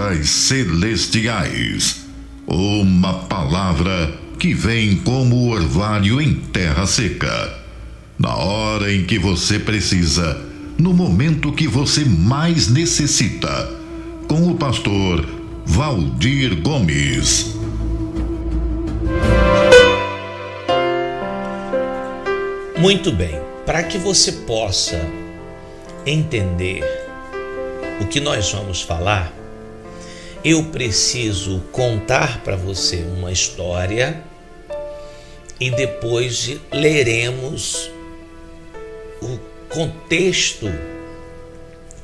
portas celestiais. Uma palavra que vem como orvalho em terra seca. Na hora em que você precisa, no momento que você mais necessita. Com o pastor Valdir Gomes. Muito bem, para que você possa entender o que nós vamos falar, eu preciso contar para você uma história e depois leremos o contexto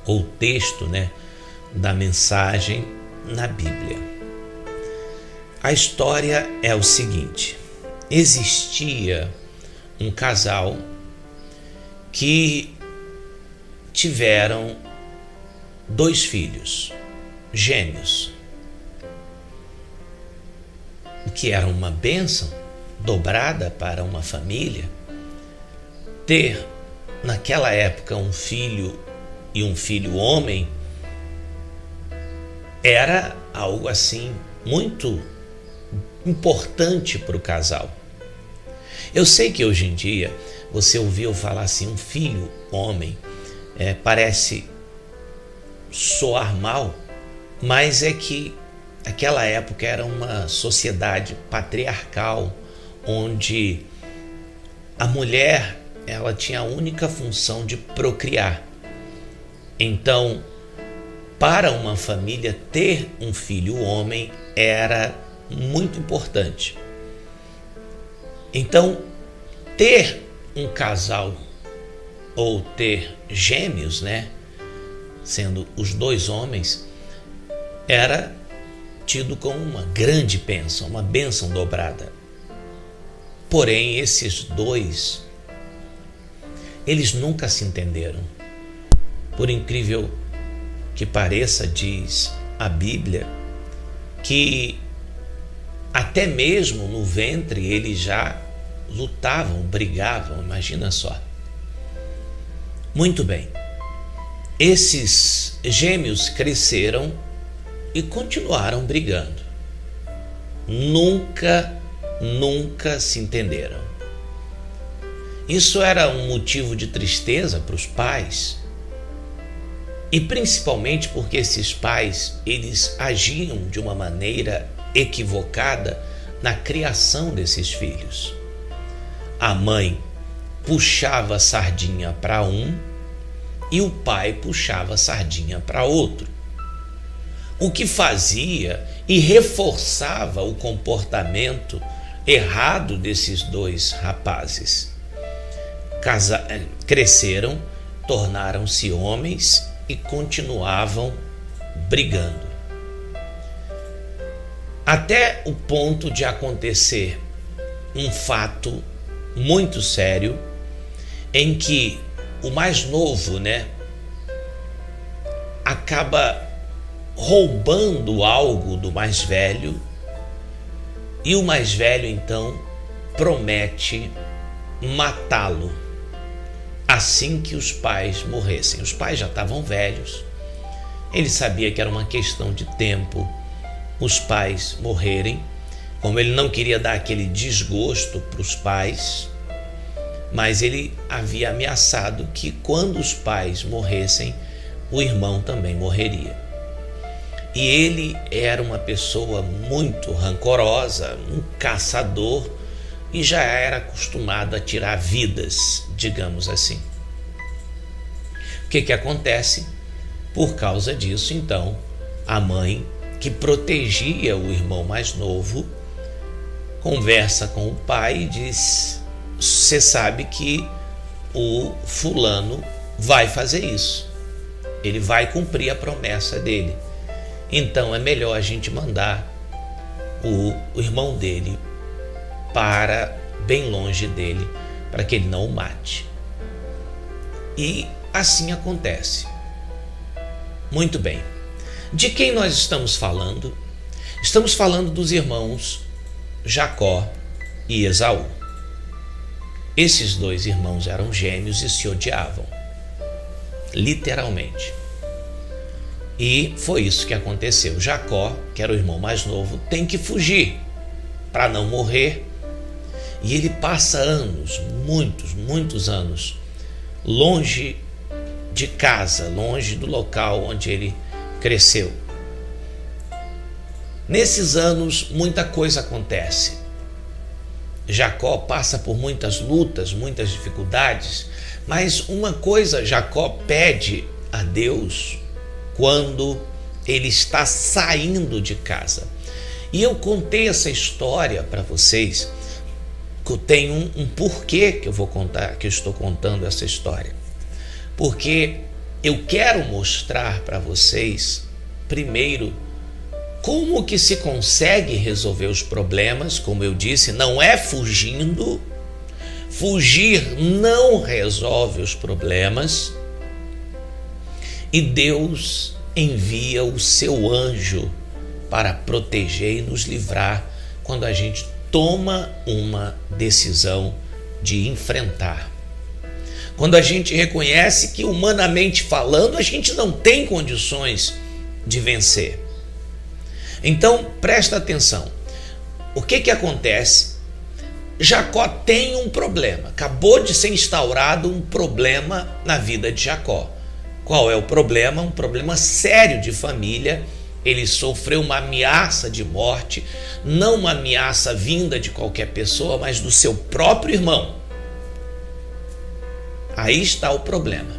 ou texto, da mensagem na Bíblia. A história é o seguinte: existia um casal que tiveram 2 filhos gêmeos, o que era uma bênção dobrada para uma família. Ter naquela época um filho e um filho homem era algo assim muito importante para o casal. Eu sei que hoje em dia você ouviu falar assim, um filho homem, parece soar mal, mas é que aquela época era uma sociedade patriarcal, onde a mulher ela tinha a única função de procriar. Então, para uma família, ter um filho homem era muito importante. Então, ter um casal ou ter gêmeos, sendo os 2 homens, era tido como uma grande bênção, uma bênção dobrada. Porém, esses 2, eles nunca se entenderam. Por incrível que pareça, diz a Bíblia, que até mesmo no ventre eles já lutavam, brigavam, imagina só. Muito bem, esses gêmeos cresceram e continuaram brigando. Nunca se entenderam. Isso era um motivo de tristeza para os pais, e principalmente porque esses pais, eles agiam de uma maneira equivocada na criação desses filhos. A mãe puxava a sardinha para um e o pai puxava a sardinha para outro, o que fazia e reforçava o comportamento errado desses 2 rapazes. Cresceram, tornaram-se homens e continuavam brigando. Até o ponto de acontecer um fato muito sério, em que o mais novo, acaba roubando algo do mais velho, e o mais velho então promete matá-lo assim que os pais morressem. Os pais já estavam velhos, ele sabia que era uma questão de tempo os pais morrerem. Como ele não queria dar aquele desgosto para os pais, mas ele havia ameaçado que quando os pais morressem, o irmão também morreria. E ele era uma pessoa muito rancorosa, um caçador, e já era acostumado a tirar vidas, digamos assim. O que acontece? Por causa disso, então, a mãe, que protegia o irmão mais novo, conversa com o pai e diz: você sabe que o fulano vai fazer isso, ele vai cumprir a promessa dele, então é melhor a gente mandar o irmão dele para bem longe dele, para que ele não o mate. E assim acontece. Muito bem. De quem nós estamos falando? Estamos falando dos irmãos Jacó e Esaú. Esses 2 irmãos eram gêmeos e se odiavam, literalmente. E foi isso que aconteceu. Jacó, que era o irmão mais novo, tem que fugir para não morrer. E ele passa anos, muitos anos, longe de casa, longe do local onde ele cresceu. Nesses anos, muita coisa acontece. Jacó passa por muitas lutas, muitas dificuldades, mas uma coisa Jacó pede a Deus quando ele está saindo de casa. E eu contei essa história para vocês, que eu tenho um porquê que eu vou contar, que eu estou contando essa história. Porque eu quero mostrar para vocês, primeiro, como que se consegue resolver os problemas. Como eu disse, não é fugindo. Fugir não resolve os problemas. E Deus envia o seu anjo para proteger e nos livrar quando a gente toma uma decisão de enfrentar. Quando a gente reconhece que, humanamente falando, a gente não tem condições de vencer. Então, presta atenção. O que acontece? Jacó tem um problema. Acabou de ser instaurado um problema na vida de Jacó. Qual é o problema? Um problema sério de família. Ele sofreu uma ameaça de morte, não uma ameaça vinda de qualquer pessoa, mas do seu próprio irmão. Aí está o problema.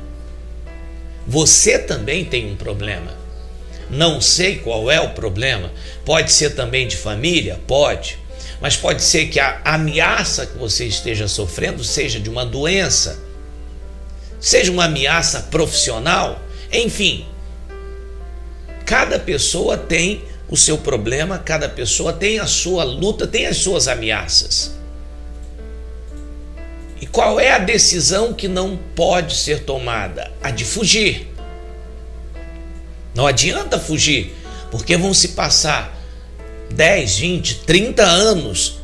Você também tem um problema. Não sei qual é o problema. Pode ser também de família? Pode. Mas pode ser que a ameaça que você esteja sofrendo seja de uma doença, seja uma ameaça profissional, enfim. Cada pessoa tem o seu problema, cada pessoa tem a sua luta, tem as suas ameaças. E qual é a decisão que não pode ser tomada? A de fugir. Não adianta fugir, porque vão se passar 10, 20, 30 anos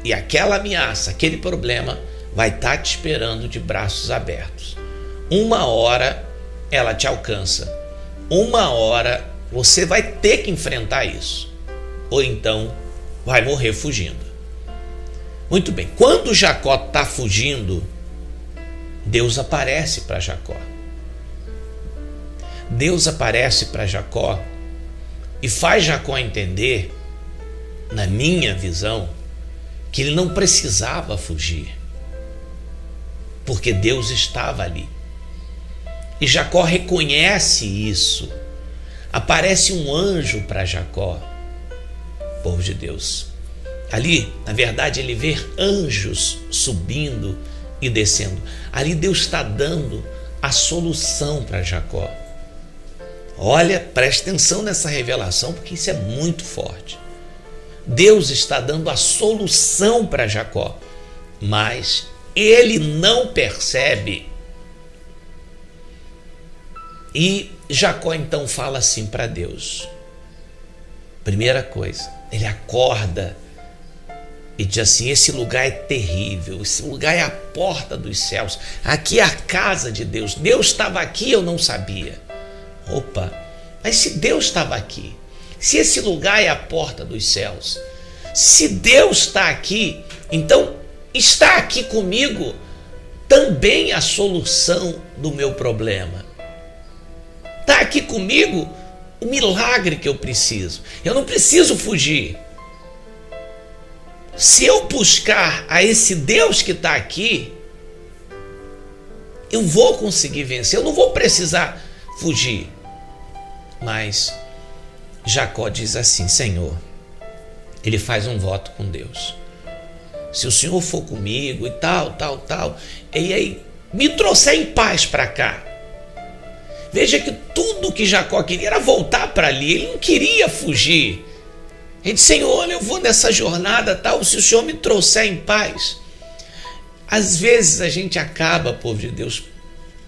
e aquela ameaça, aquele problema vai estar te esperando de braços abertos. Uma hora ela te alcança. Uma hora você vai ter que enfrentar isso. Ou então vai morrer fugindo. Muito bem, quando Jacó está fugindo, Deus aparece para Jacó. Deus aparece para Jacó e faz Jacó entender, na minha visão, que ele não precisava fugir, porque Deus estava ali. E Jacó reconhece isso. Aparece um anjo para Jacó, povo de Deus. Ali, na verdade, ele vê anjos subindo e descendo. Ali Deus está dando a solução para Jacó. Olha, preste atenção nessa revelação, porque isso é muito forte. Deus está dando a solução para Jacó, mas ele não percebe. E Jacó então fala assim para Deus. Primeira coisa, ele acorda e diz assim: esse lugar é terrível, esse lugar é a porta dos céus, aqui é a casa de Deus. Deus estava aqui, eu não sabia. Opa, mas se Deus estava aqui, se esse lugar é a porta dos céus, se Deus está aqui, então está aqui comigo também a solução do meu problema. Está aqui comigo o milagre que eu preciso. Eu não preciso fugir. Se eu buscar a esse Deus que está aqui, eu vou conseguir vencer. Eu não vou precisar fugir. Mas Jacó diz assim: Senhor, ele faz um voto com Deus. Se o Senhor for comigo e tal, e aí me trouxer em paz para cá. Veja que tudo que Jacó queria era voltar para ali. Ele não queria fugir. Ele disse: Senhor, eu vou nessa jornada tal, se o Senhor me trouxer em paz. Às vezes a gente acaba, povo de Deus,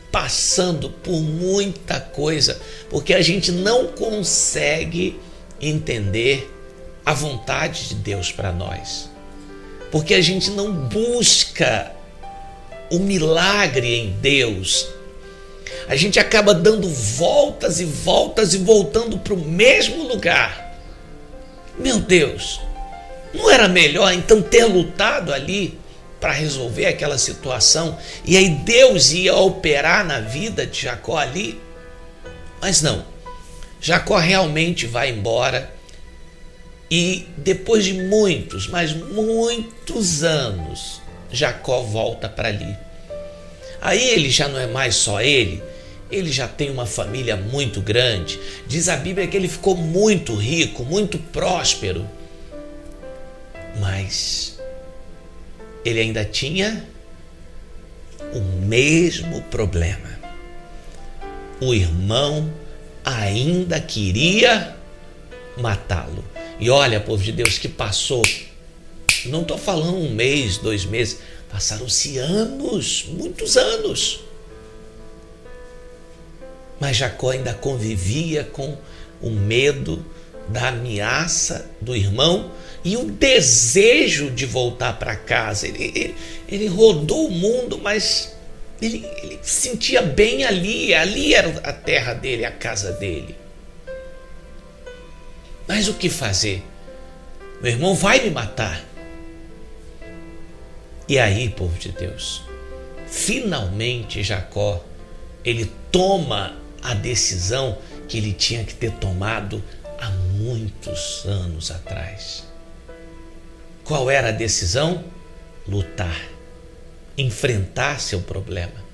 passando por muita coisa, porque a gente não consegue entender a vontade de Deus para nós. Porque a gente não busca o milagre em Deus. A gente acaba dando voltas e voltas e voltando para o mesmo lugar. Meu Deus, não era melhor então ter lutado ali para resolver aquela situação e aí Deus ia operar na vida de Jacó ali? Mas não, Jacó realmente vai embora e depois de muitos, mas muitos anos, Jacó volta para ali. Aí ele já não é mais só ele já tem uma família muito grande. Diz a Bíblia que ele ficou muito rico, muito próspero. Mas ele ainda tinha o mesmo problema. O irmão ainda queria matá-lo. E olha, povo de Deus, que passou, não estou falando 1 mês, 2 meses, passaram-se anos, muitos anos. Mas Jacó ainda convivia com o medo da ameaça do irmão e o desejo de voltar para casa. Ele rodou o mundo, mas ele se sentia bem ali. Ali era a terra dele, a casa dele. Mas o que fazer? Meu irmão vai me matar. E aí, povo de Deus, finalmente Jacó, ele toma a decisão que ele tinha que ter tomado há muitos anos atrás. Qual era a decisão? Lutar, enfrentar seu problema.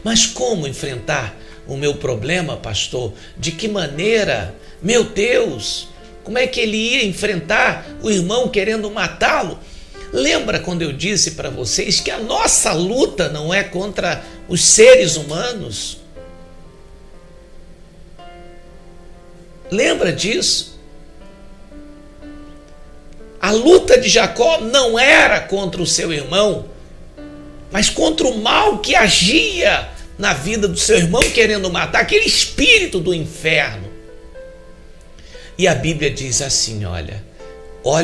Mas como enfrentar o meu problema, pastor? De que maneira? Meu Deus, como é que ele ia enfrentar o irmão querendo matá-lo? Lembra quando eu disse para vocês que a nossa luta não é contra os seres humanos? Lembra disso? A luta de Jacó não era contra o seu irmão, mas contra o mal que agia na vida do seu irmão querendo matar, aquele espírito do inferno. E a Bíblia diz assim, olha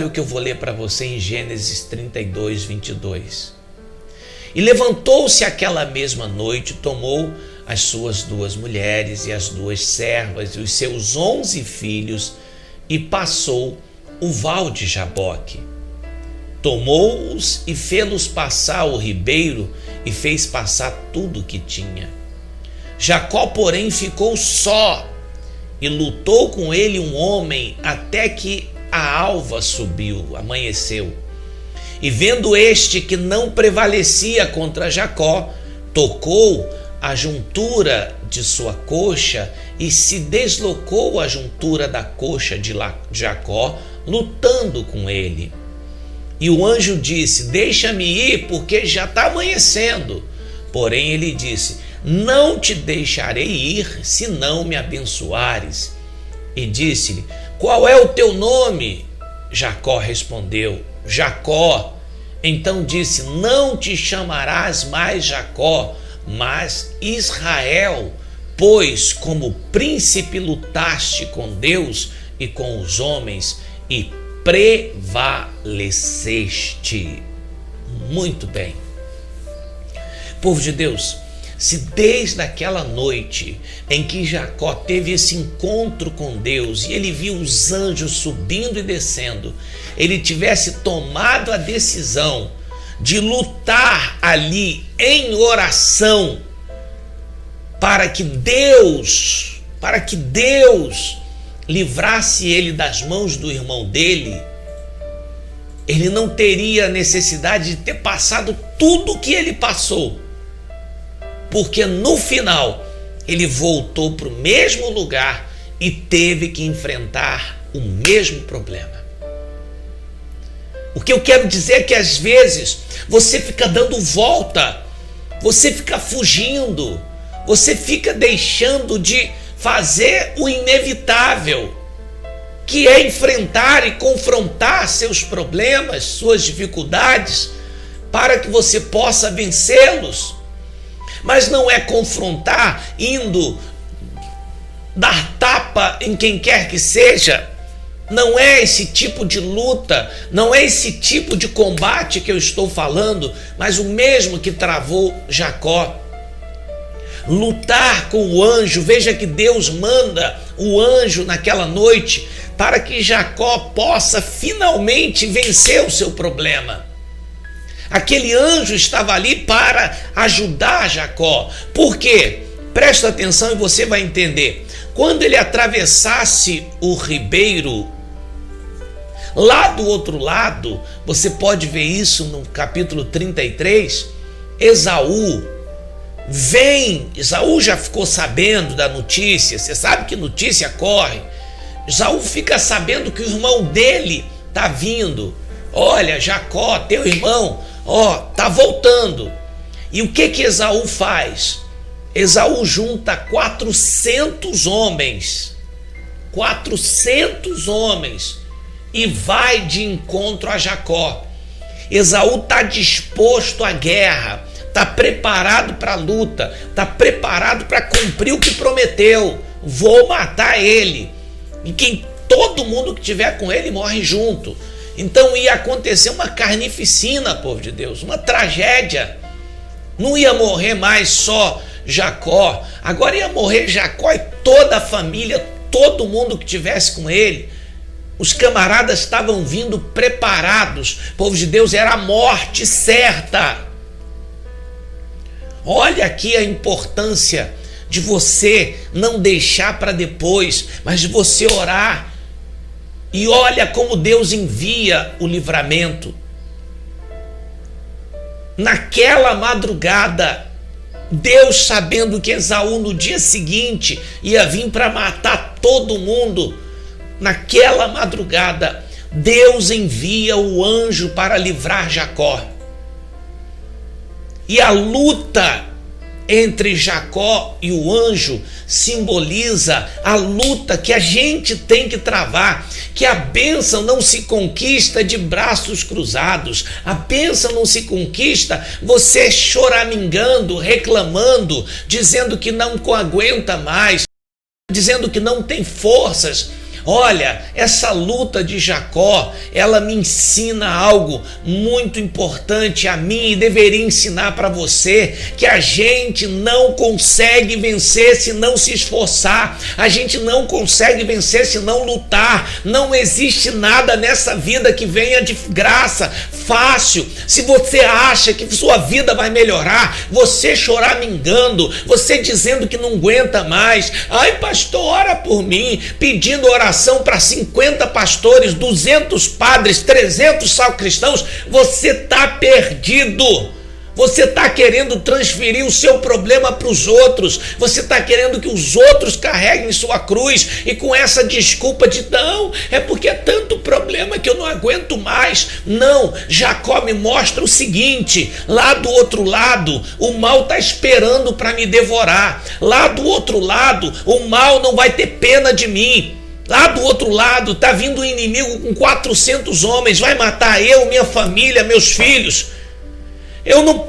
o que eu vou ler para você em Gênesis 32, 22. E levantou-se aquela mesma noite, tomou as suas 2 mulheres e as 2 servas e os seus 11 filhos e passou o val de Jaboque. Tomou-os e fê-los passar o ribeiro e fez passar tudo o que tinha. Jacó, porém, ficou só e lutou com ele um homem até que a alva subiu, amanheceu. E vendo este que não prevalecia contra Jacó, tocou a juntura de sua coxa e se deslocou a juntura da coxa de Jacó, lutando com ele. E o anjo disse: deixa-me ir, porque já está amanhecendo. Porém ele disse: não te deixarei ir, se não me abençoares. E disse-lhe: qual é o teu nome? Jacó respondeu: Jacó. Então disse: não te chamarás mais Jacó, mas Israel, pois como príncipe lutaste com Deus e com os homens e prevaleceste. Muito bem. Povo de Deus, se desde aquela noite em que Jacó teve esse encontro com Deus e ele viu os anjos subindo e descendo, ele tivesse tomado a decisão de lutar ali em oração para que Deus livrasse ele das mãos do irmão dele, ele não teria necessidade de ter passado tudo o que ele passou, porque no final ele voltou para o mesmo lugar e teve que enfrentar o mesmo problema. O que eu quero dizer é que às vezes você fica dando volta, você fica fugindo, você fica deixando de fazer o inevitável, que é enfrentar e confrontar seus problemas, suas dificuldades, para que você possa vencê-los. Mas não é confrontar indo dar tapa em quem quer que seja. Não é esse tipo de luta, não é esse tipo de combate que eu estou falando, mas o mesmo que travou Jacó. lutar com o anjo. Veja que Deus manda o anjo naquela noite para que Jacó possa finalmente vencer o seu problema. Aquele anjo estava ali para ajudar Jacó. Por quê? Presta atenção e você vai entender. Quando ele atravessasse o ribeiro, lá do outro lado, você pode ver isso no capítulo 33, Esaú já ficou sabendo da notícia. Você sabe que notícia corre. Esaú fica sabendo que o irmão dele está vindo. Olha, Jacó, teu irmão, tá voltando. E o que Esaú faz? Esaú junta 400 homens e vai de encontro a Jacó. Esaú está disposto à guerra, está preparado para a luta, está preparado para cumprir o que prometeu. Vou matar ele. E todo mundo que estiver com ele morre junto. Então ia acontecer uma carnificina, povo de Deus, uma tragédia. Não ia morrer mais só Jacó, agora ia morrer Jacó e toda a família, todo mundo que estivesse com ele. Os camaradas estavam vindo preparados, povo de Deus, era a morte certa. Olha aqui a importância de você não deixar para depois, mas de você orar. E olha como Deus envia o livramento. Naquela madrugada, Deus, sabendo que Esaú no dia seguinte ia vir para matar todo mundo, naquela madrugada, Deus envia o anjo para livrar Jacó. E a luta entre Jacó e o anjo simboliza a luta que a gente tem que travar, que a bênção não se conquista de braços cruzados, a bênção não se conquista você choramingando, reclamando, dizendo que não aguenta mais, dizendo que não tem forças. Olha, essa luta de Jacó, ela me ensina algo muito importante a mim e deveria ensinar para você, que a gente não consegue vencer se não se esforçar, a gente não consegue vencer se não lutar. Não existe nada nessa vida que venha de graça, fácil. Se você acha que sua vida vai melhorar, você choramingando, você dizendo que não aguenta mais, ai pastor, ora por mim, pedindo oração para 50 pastores, 200 padres, 300 sacristãos, você está perdido. Você está querendo transferir o seu problema para os outros, você está querendo que os outros carreguem sua cruz, e com essa desculpa de não, é porque é tanto problema que eu não aguento mais. Não, Jacó me mostra o seguinte: lá do outro lado o mal está esperando para me devorar, lá do outro lado o mal não vai ter pena de mim. Lá do outro lado está vindo um inimigo com 400 homens, vai matar eu, minha família, meus filhos. Eu não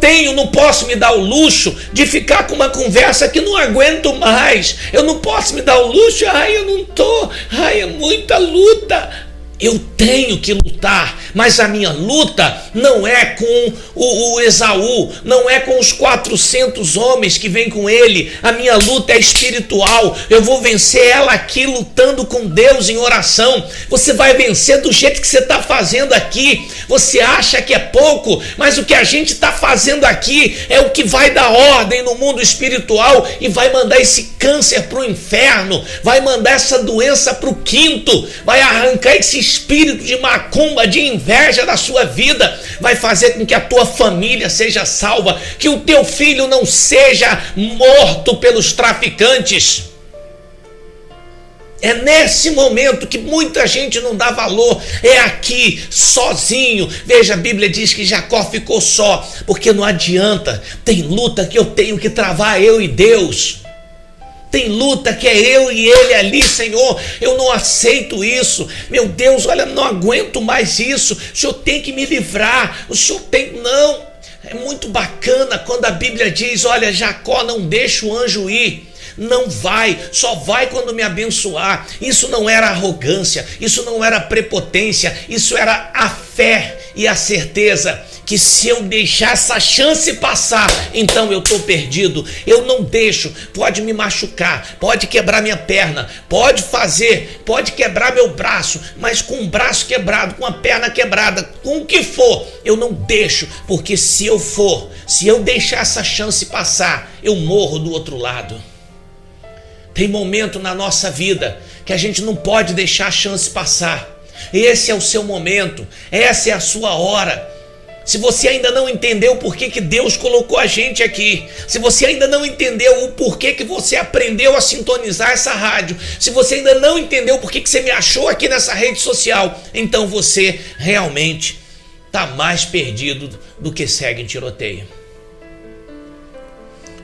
posso me dar o luxo de ficar com uma conversa que não aguento mais. Eu não posso me dar o luxo, é muita luta. Eu tenho que lutar, mas a minha luta não é com o Esaú, não é com os 400 homens que vêm com ele. A minha luta é espiritual. Eu vou vencer ela aqui lutando com Deus em oração. Você vai vencer do jeito que você está fazendo aqui. Você acha que é pouco, mas o que a gente está fazendo aqui é o que vai dar ordem no mundo espiritual e vai mandar esse câncer para o inferno, vai mandar essa doença para o quinto, vai arrancar esse espírito de macumba, de inveja da sua vida, vai fazer com que a tua família seja salva, que o teu filho não seja morto pelos traficantes. É nesse momento que muita gente não dá valor, é aqui, sozinho. Veja, a Bíblia diz que Jacó ficou só, porque não adianta, tem luta que eu tenho que travar, eu e Deus. Tem luta que é eu e ele ali, Senhor, eu não aceito isso. Meu Deus, olha, não aguento mais isso. O Senhor tem que me livrar. O Senhor tem... Não, é muito bacana quando a Bíblia diz, olha, Jacó, não deixa o anjo ir. Não vai, só vai quando me abençoar. Isso não era arrogância, isso não era prepotência, isso era a fé. e a certeza que se eu deixar essa chance passar, então eu estou perdido. Eu não deixo, pode me machucar, pode quebrar minha perna, pode quebrar meu braço, mas com o braço quebrado, com a perna quebrada, com o que for, eu não deixo, porque se eu deixar essa chance passar, eu morro do outro lado. Tem momento na nossa vida que a gente não pode deixar a chance passar. Esse é o seu momento, essa é a sua hora. Se você ainda não entendeu o porquê que Deus colocou a gente aqui, se você ainda não entendeu o porquê que você aprendeu a sintonizar essa rádio, se você ainda não entendeu o porquê que você me achou aqui nessa rede social, então você realmente está mais perdido do que cego em tiroteio.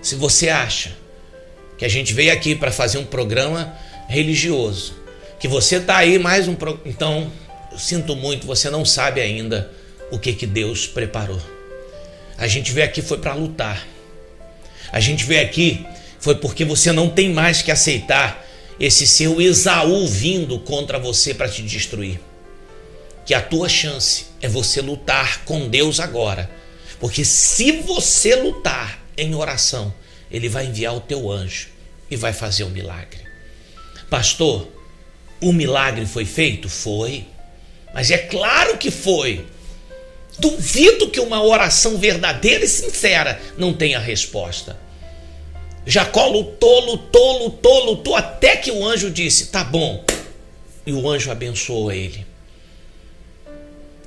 Se você acha que a gente veio aqui para fazer um programa religioso, que você está aí mais um programa, então eu sinto muito, você não sabe ainda o que Deus preparou. A gente veio aqui foi para lutar. A gente veio aqui foi porque você não tem mais que aceitar esse seu Esaú vindo contra você para te destruir. Que a tua chance é você lutar com Deus agora, porque se você lutar em oração, Ele vai enviar o teu anjo e vai fazer um milagre. Pastor, o milagre foi feito? Foi. Mas é claro que foi. Duvido que uma oração verdadeira e sincera não tenha resposta. Jacó lutou, até que o anjo disse, tá bom. E o anjo abençoou ele.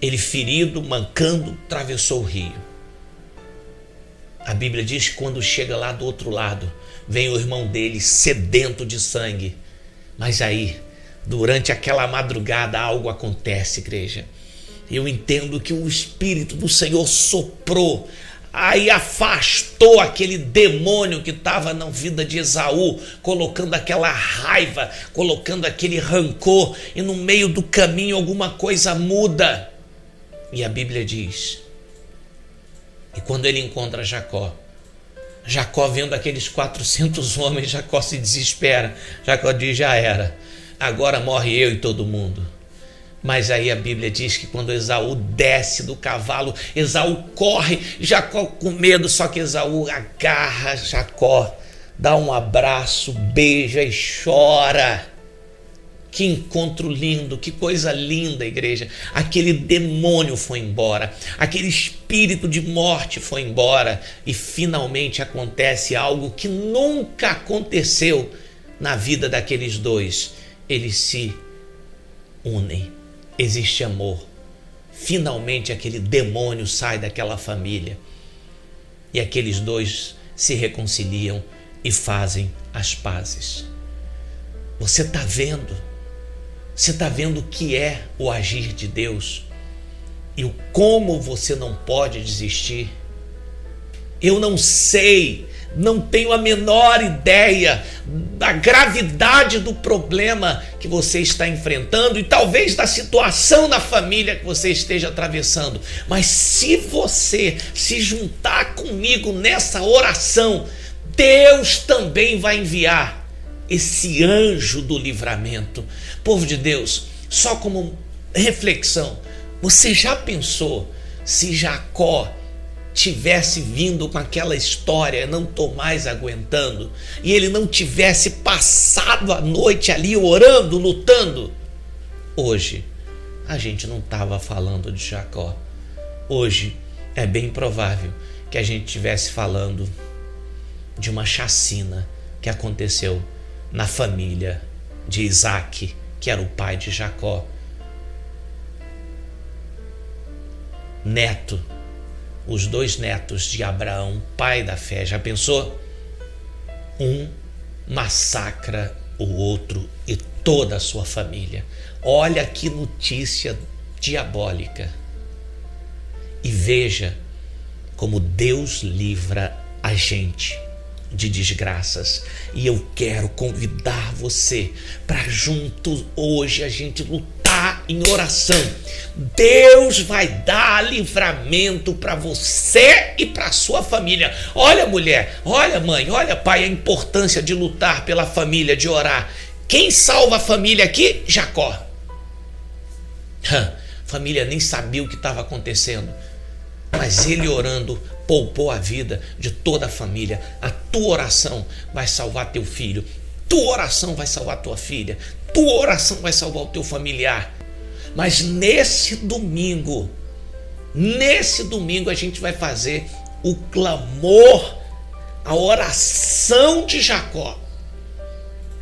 Ele ferido, mancando, atravessou o rio. A Bíblia diz que quando chega lá do outro lado, vem o irmão dele sedento de sangue. Mas aí, durante aquela madrugada, algo acontece, igreja. Eu entendo que o Espírito do Senhor soprou, aí afastou aquele demônio que estava na vida de Esaú, colocando aquela raiva, colocando aquele rancor, e no meio do caminho alguma coisa muda. E a Bíblia diz, e quando ele encontra Jacó vendo aqueles 400 homens, Jacó se desespera. Jacó diz, já era, agora morre eu e todo mundo. Mas aí a Bíblia diz que quando Esaú desce do cavalo, Esaú corre, Jacó com medo, só que Esaú agarra Jacó, dá um abraço, beija e chora. Que encontro lindo, que coisa linda, igreja. Aquele demônio foi embora, aquele espírito de morte foi embora, e finalmente acontece algo que nunca aconteceu na vida daqueles dois. Eles se unem. Existe amor. Finalmente aquele demônio sai daquela família e aqueles dois se reconciliam e fazem as pazes. Você está vendo? Você está vendo o que é o agir de Deus e o como você não pode desistir? Eu não sei, não tenho a menor ideia da gravidade do problema que você está enfrentando e talvez da situação na família que você esteja atravessando. Mas se você se juntar comigo nessa oração, Deus também vai enviar esse anjo do livramento. Povo de Deus, só como reflexão, você já pensou se Jacó tivesse vindo com aquela história, não tô mais aguentando, e ele não tivesse passado a noite ali orando, lutando? Hoje a gente não estava falando de Jacó. Hoje é bem provável que a gente estivesse falando de uma chacina que aconteceu na família de Isaac, que era o pai de Jacó. Os dois netos de Abraão, pai da fé. Já pensou? Um massacra o outro e toda a sua família. Olha que notícia diabólica. E veja como Deus livra a gente de desgraças. E eu quero convidar você para juntos hoje a gente lutar em oração. Deus vai dar livramento para você e para sua família. Olha, mulher, olha, mãe, olha, pai, a importância de lutar pela família, de orar. Quem salva a família aqui? Jacó. A família nem sabia o que estava acontecendo, mas ele orando poupou a vida de toda a família. A tua oração vai salvar teu filho, tua oração vai salvar tua filha, tua oração vai salvar o teu familiar. Mas nesse domingo a gente vai fazer o clamor, a oração de Jacó.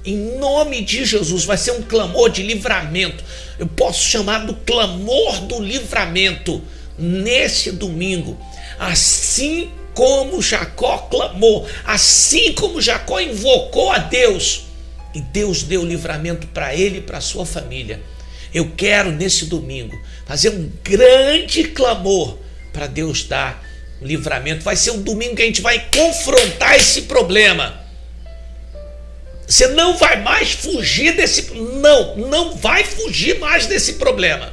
Em nome de Jesus, vai ser um clamor de livramento. Eu posso chamar do clamor do livramento nesse domingo. Assim como Jacó clamou, assim como Jacó invocou a Deus, e Deus deu livramento para ele e para a sua família. Eu quero nesse domingo fazer um grande clamor para Deus dar livramento. Vai ser um domingo que a gente vai confrontar esse problema. Você não vai mais fugir desse... Não vai fugir mais desse problema.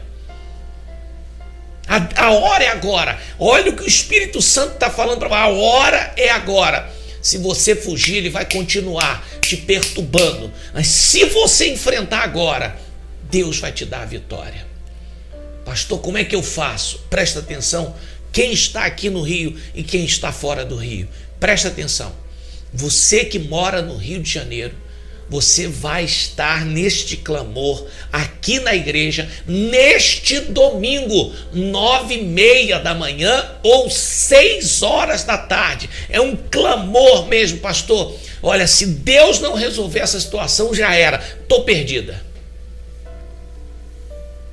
A hora é agora. Olha o que o Espírito Santo está falando para você. A hora é agora. Se você fugir, ele vai continuar te perturbando. Mas se você enfrentar agora, Deus vai te dar a vitória. Pastor, como é que eu faço? Presta atenção. Quem está aqui no Rio e quem está fora do Rio. Presta atenção. Você que mora no Rio de Janeiro, você vai estar neste clamor aqui na igreja neste domingo, 9h30 da manhã ou 6 horas da tarde. É um clamor mesmo, pastor. Olha, se Deus não resolver essa situação, já era. Estou perdida.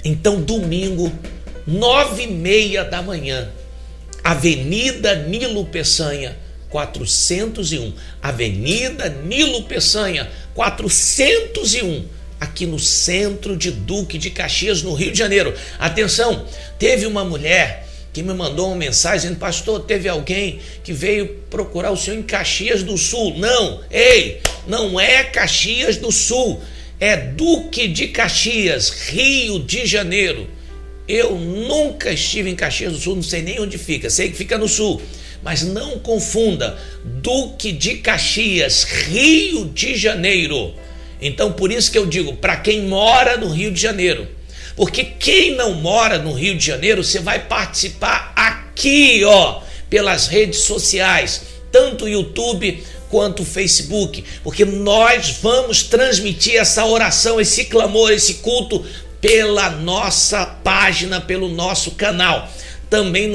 Então, domingo, 9h30 da manhã, Avenida Nilo Peçanha, 401. Avenida Nilo Peçanha, 401, aqui no centro de Duque de Caxias, no Rio de Janeiro. Atenção, teve uma mulher que me mandou uma mensagem dizendo: pastor, teve alguém que veio procurar o senhor em Caxias do Sul. Não, não é Caxias do Sul, é Duque de Caxias, Rio de Janeiro. Eu nunca estive em Caxias do Sul, não sei nem onde fica, sei que fica no Sul. Mas não confunda, Duque de Caxias, Rio de Janeiro. Então por isso que eu digo, para quem mora no Rio de Janeiro, porque quem não mora no Rio de Janeiro, você vai participar aqui, pelas redes sociais, tanto o YouTube quanto o Facebook, porque nós vamos transmitir essa oração, esse clamor, esse culto pela nossa página, pelo nosso canal. Também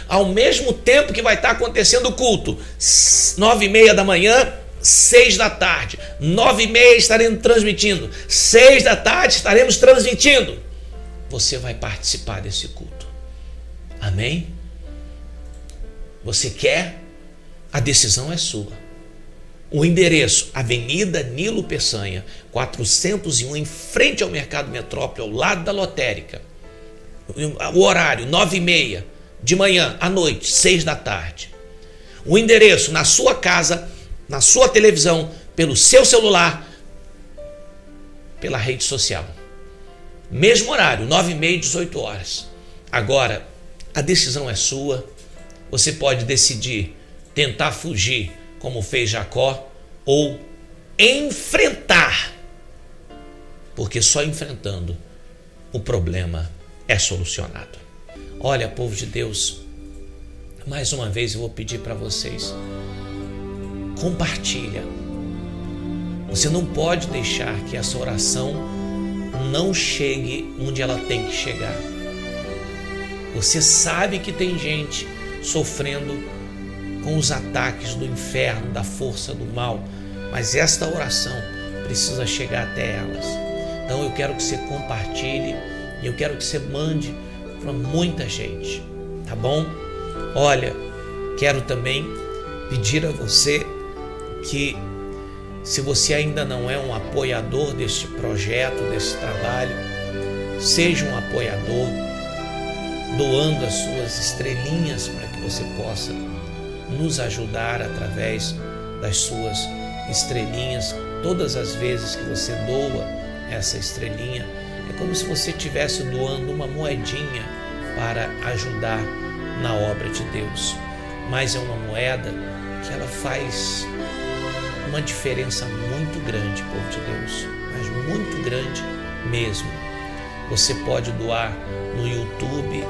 ao mesmo tempo que vai estar acontecendo o culto, 9h30 da manhã, 6 da tarde. 9h30 estaremos transmitindo, 6 da tarde estaremos transmitindo. Você vai participar desse culto. Amém? Você quer? A decisão é sua. O endereço, Avenida Nilo Peçanha, 401, em frente ao Mercado Metrópole, ao lado da lotérica. O horário, 9h30 de manhã, à noite, 6 da tarde. O endereço, na sua casa, na sua televisão, pelo seu celular, pela rede social. Mesmo horário, 9h30, 18 horas. Agora, a decisão é sua. Você pode decidir tentar fugir, como fez Jacó, ou enfrentar, porque só enfrentando o problema é solucionado. Olha, povo de Deus, mais uma vez eu vou pedir para vocês, compartilha. Você não pode deixar que essa oração não chegue onde ela tem que chegar. Você sabe que tem gente sofrendo com os ataques do inferno, da força do mal, mas esta oração precisa chegar até elas. Então eu quero que você compartilhe e eu quero que você mande para muita gente, tá bom? Olha, quero também pedir a você que, se você ainda não é um apoiador deste projeto, desse trabalho, seja um apoiador, doando as suas estrelinhas para que você possa nos ajudar através das suas estrelinhas. Todas as vezes que você doa essa estrelinha, é como se você estivesse doando uma moedinha para ajudar na obra de Deus. Mas é uma moeda que ela faz uma diferença muito grande, povo de Deus, mas muito grande mesmo. Você pode doar no YouTube,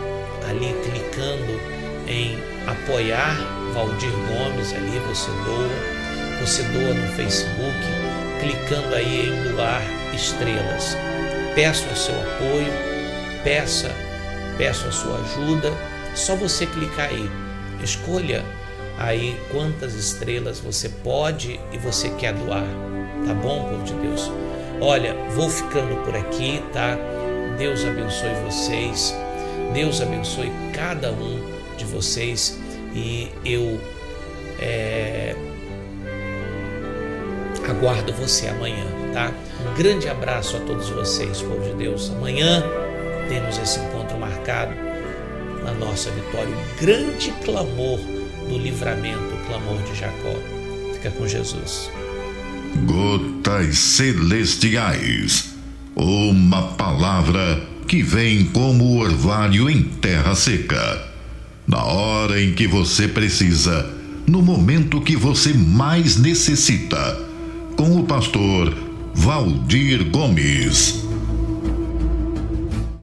ali clicando em apoiar Valdir Gomes, ali você doa. Você doa no Facebook, clicando aí em doar estrelas. Peço o seu apoio, peço a sua ajuda. Só você clicar aí, escolha aí quantas estrelas você pode e você quer doar, tá bom, povo de Deus? Olha, vou ficando por aqui, tá? Deus abençoe vocês, Deus abençoe cada um de vocês, e eu aguardo você amanhã, tá? Um grande abraço a todos vocês, povo de Deus. Amanhã temos esse encontro marcado na nossa vitória, o grande clamor do livramento, o clamor de Jacó. Fica com Jesus. Gotas celestiais, uma palavra que vem como orvalho em terra seca, na hora em que você precisa, no momento que você mais necessita, com o pastor Valdir Gomes.